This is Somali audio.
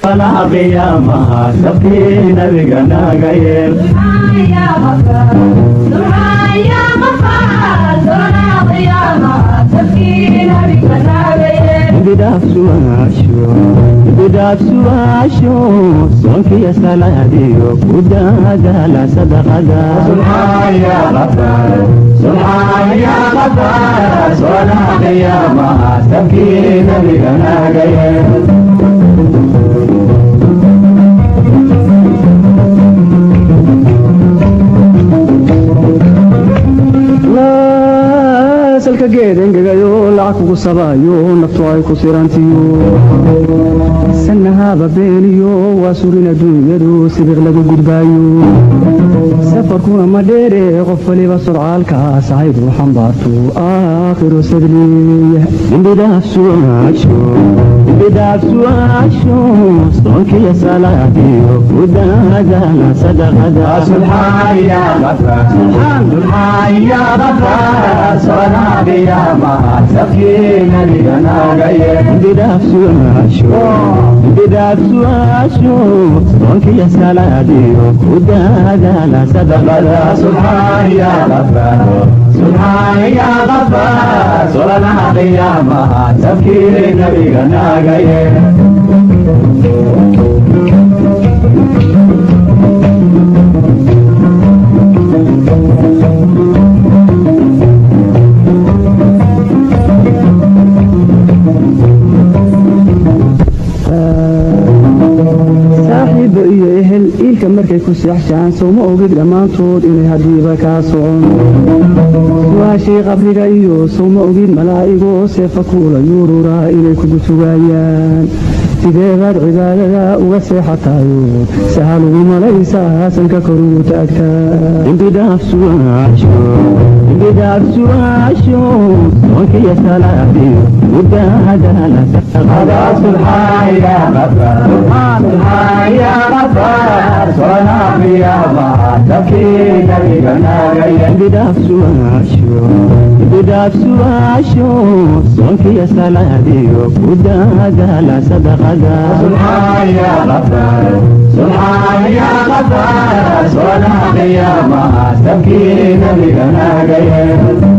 فلا قيامها سفين بقنا قيل يا غفار يا غفار ولا قيامها سفين بقنا قيل بداف سواشو صنك يا سلاديو كدا لا صدقة سبحان يا غفار ولا قيامها سفين بقنا قيل salka geed engegayo lacag kugu sabayo naftu ay ku sirantiyo sanahaba beeniyo waa surin adduunyadu sibiq lagu gudbaayo safarkuna ma dheere qof waliba surcaalka sahaydu xambaarto aakhiru sadliya imbidaaf suwaasho sonkiya salaadiyo kudadana sadaqada سبحان يا غفار يا غفار صنع قيامها سفين بقنا قيل بداف سواشو sonkiya salaadiyo kudadana sadaqada سبحان يا غفار صنع قيامها سفين بقنا قيل iilka markay ku seexjaan sowma ogid dhammaantood inay hadiiba kaa socon suwaashii qabriga iyo sowma ogid malaa'igoo seefa kuula yuururaa inay kugu sugaayaan sideebaad cibaadada uga seexatayo sahal ugu malaysaa sanka kor ugu taagtaa imbidaaf suwaasho sonkiya salaadiyo udahadana سبحان يا غفار صنع قيامها سفين بقنا قيل بداف سواشو sonkiya salaadiyo kudadala sadaqada سبحان يا غفار صنع قيامها سفين بقنا قيل